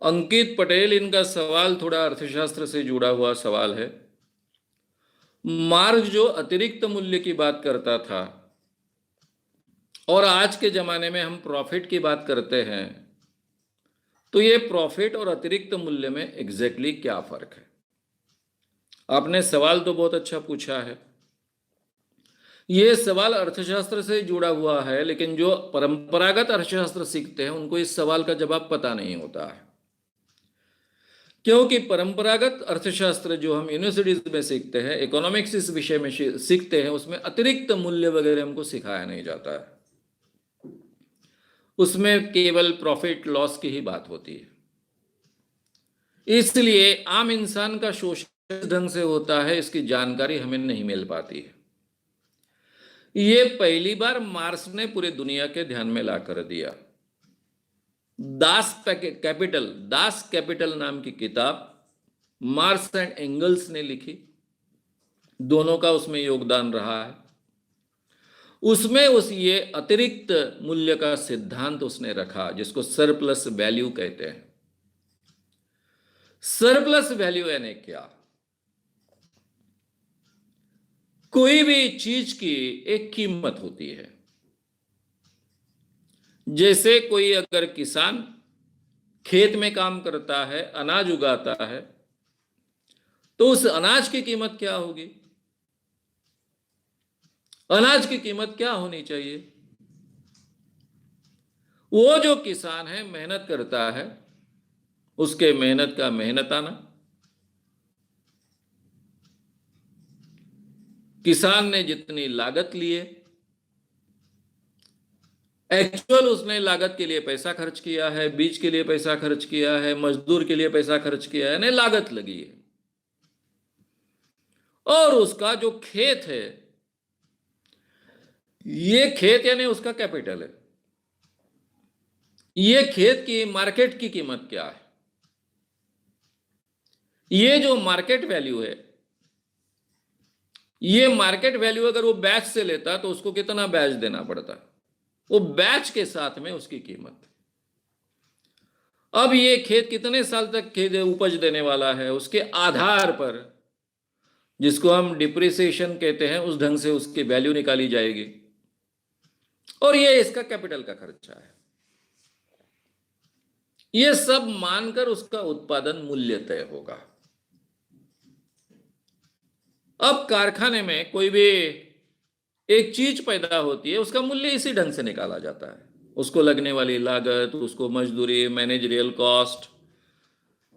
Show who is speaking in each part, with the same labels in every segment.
Speaker 1: अंकित पटेल, इनका सवाल थोड़ा अर्थशास्त्र से जुड़ा हुआ सवाल है। मार्क्स जो अतिरिक्त मूल्य की बात करता था और आज के जमाने में हम प्रॉफिट की बात करते हैं, तो ये प्रॉफिट और अतिरिक्त मूल्य में एग्जैक्टली क्या फर्क है? आपने सवाल तो बहुत अच्छा पूछा है। ये सवाल अर्थशास्त्र से जुड़ा हुआ है, लेकिन जो परंपरागत अर्थशास्त्र सीखते हैं उनको इस सवाल का जवाब पता नहीं होता है। क्योंकि परंपरागत अर्थशास्त्र जो हम यूनिवर्सिटीज में सीखते हैं, इकोनॉमिक्स इस विषय में सीखते हैं, उसमें अतिरिक्त मूल्य वगैरह हमको सिखाया नहीं जाता है। उसमें केवल प्रॉफिट लॉस की ही बात होती है। इसलिए आम इंसान का शोषण ढंग से होता है, इसकी जानकारी हमें नहीं मिल पाती है। ये पहली बार मार्क्स ने पूरे दुनिया के ध्यान में ला कर दिया। दास कैपिटल नाम की किताब मार्क्स एंड एंगल्स ने लिखी। दोनों का उसमें योगदान रहा है। उसमें ये अतिरिक्त मूल्य का सिद्धांत उसने रखा, जिसको सरप्लस वैल्यू कहते हैं। सरप्लस वैल्यू यानी क्या? कोई भी चीज की एक कीमत होती है। जैसे कोई अगर किसान खेत में काम करता है, अनाज उगाता है, तो उस अनाज की कीमत क्या होगी? अनाज की कीमत क्या होनी चाहिए? वो जो किसान है, मेहनत करता है, उसके मेहनत का मेहनताना। किसान ने जितनी लागत ली है, एक्चुअल उसने लागत के लिए पैसा खर्च किया है, बीज के लिए पैसा खर्च किया है, मजदूर के लिए पैसा खर्च किया है, यानी लागत लगी है। और उसका जो खेत है, ये खेत यानी उसका कैपिटल है। ये खेत की मार्केट की कीमत क्या है? ये जो मार्केट वैल्यू है, ये मार्केट वैल्यू अगर वो बैच से लेता तो उसको कितना बैच देना पड़ता? वो बैच के साथ में उसकी कीमत। अब ये खेत कितने साल तक खेत उपज देने वाला है, उसके आधार पर, जिसको हम डिप्रिसिएशन कहते हैं, उस ढंग से उसकी वैल्यू निकाली जाएगी। और ये इसका कैपिटल का खर्चा है। ये सब मानकर उसका उत्पादन मूल्य तय होगा। अब कारखाने में कोई भी एक चीज पैदा होती है, उसका मूल्य इसी ढंग से निकाला जाता है। उसको लगने वाली लागत, उसको मजदूरी, मैनेजरियल कॉस्ट,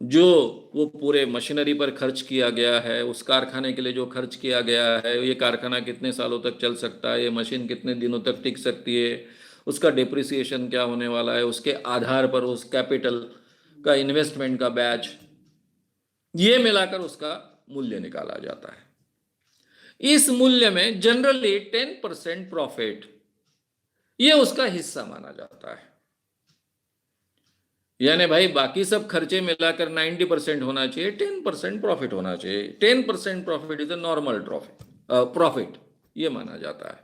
Speaker 1: जो वो पूरे मशीनरी पर खर्च किया गया है, उस कारखाने के लिए जो खर्च किया गया है, ये कारखाना कितने सालों तक चल सकता है, ये मशीन कितने दिनों तक टिक सकती है, उसका डिप्रिसिएशन क्या होने वाला है, उसके आधार पर उस कैपिटल का, इन्वेस्टमेंट का बैच, ये मिलाकर उसका मूल्य निकाला जाता है। इस मूल्य में जनरली 10% प्रॉफिट, ये उसका हिस्सा माना जाता है। यानी भाई बाकी सब खर्चे मिलाकर 90% होना चाहिए, 10% प्रॉफिट होना चाहिए। 10% profit is a normal profit, ये माना जाता है।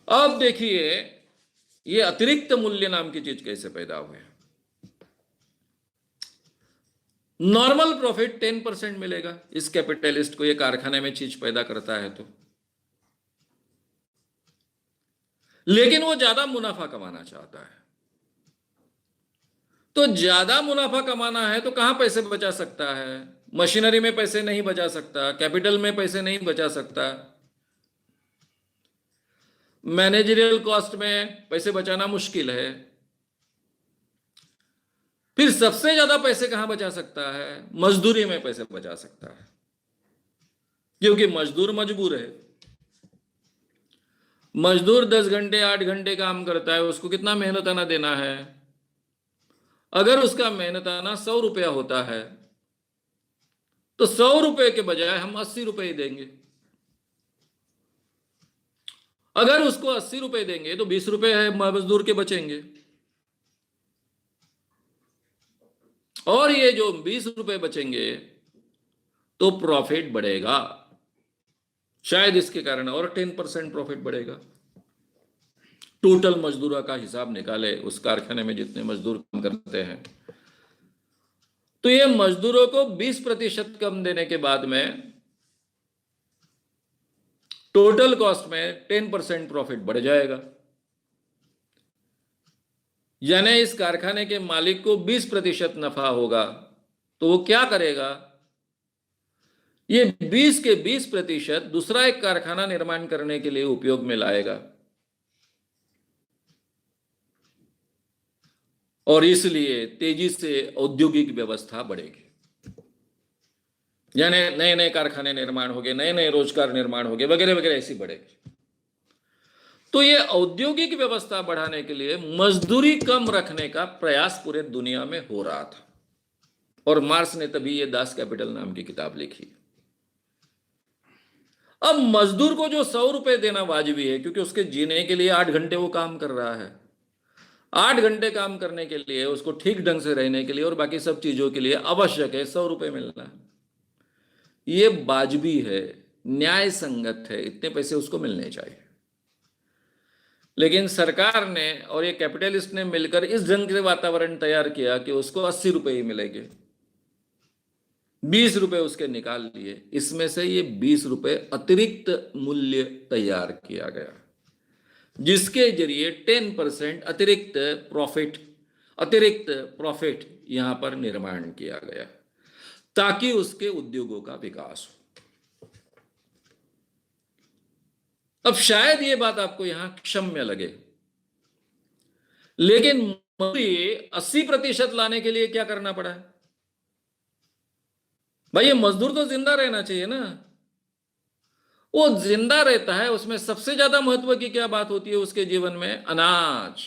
Speaker 1: अब देखिए, ये अतिरिक्त मूल्य नाम की चीज कैसे पैदा हुए। नॉर्मल प्रॉफिट 10% मिलेगा इस कैपिटलिस्ट को, ये कारखाने में चीज पैदा करता है तो। लेकिन वो ज्यादा मुनाफा कमाना चाहता है, तो ज्यादा मुनाफा कमाना है तो कहां पैसे बचा सकता है? मशीनरी में पैसे नहीं बचा सकता, कैपिटल में पैसे नहीं बचा सकता, मैनेजरियल कॉस्ट में पैसे बचाना मुश्किल है। फिर सबसे ज्यादा पैसे कहां बचा सकता है? मजदूरी में पैसे बचा सकता है, क्योंकि मजदूर मजबूर है। मजदूर 10 घंटे 8 घंटे काम करता है, उसको कितना मेहनताना देना है? अगर उसका मेहनताना 100 रुपया होता है, तो 100 रुपए के बजाय हम 80 रुपए ही देंगे। अगर उसको 80 रुपए देंगे तो 20 रुपए है मजदूर के बचेंगे, और ये जो 20 रुपए बचेंगे तो प्रॉफिट बढ़ेगा। शायद इसके कारण और 10% प्रॉफिट बढ़ेगा। टोटल मजदूरों का हिसाब निकाले, उस कारखाने में जितने मजदूर काम करते हैं, तो ये मजदूरों को 20% कम देने के बाद में टोटल कॉस्ट में 10% प्रॉफिट बढ़ जाएगा। यानी इस कारखाने के मालिक को 20% नफा होगा, तो वो क्या करेगा, ये 20 के 20% दूसरा एक कारखाना निर्माण करने के लिए उपयोग में लाएगा, और इसलिए तेजी से औद्योगिक व्यवस्था बढ़ेगी। यानी नए नए कारखाने निर्माण होंगे, नए नए रोजगार निर्माण होंगे, वगैरह वगैरह, ऐसी बढ़ेगी। तो ये औद्योगिक व्यवस्था बढ़ाने के लिए मजदूरी कम रखने का प्रयास पूरे दुनिया में हो रहा था, और मार्क्स ने तभी ये दास कैपिटल नाम की किताब लिखी। अब मजदूर को जो 100 रुपए देना वाजिबी है, क्योंकि उसके जीने के लिए 8 घंटे वो काम कर रहा है, 8 घंटे काम करने के लिए उसको ठीक ढंग से रहने के लिए और बाकी सब चीजों के लिए आवश्यक है 100 रुपए मिलना। ये वाजिबी है, न्याय संगत है, इतने पैसे उसको मिलने चाहिए। लेकिन सरकार ने और ये कैपिटलिस्ट ने मिलकर इस ढंग से वातावरण तैयार किया कि उसको 80 रुपए ही मिलेंगे, 20 रुपए उसके निकाल लिए। इसमें से ये 20 रुपए अतिरिक्त मूल्य तैयार किया गया, जिसके जरिए 10% अतिरिक्त प्रॉफिट यहां पर निर्माण किया गया, ताकि उसके उद्योगों का विकास हो। अब शायद ये बात आपको यहां क्षम्य लगे, लेकिन 80% लाने के लिए क्या करना पड़ा है भाई? ये मजदूर तो जिंदा रहना चाहिए ना। वो जिंदा रहता है, उसमें सबसे ज्यादा महत्व की क्या बात होती है उसके जीवन में? अनाज।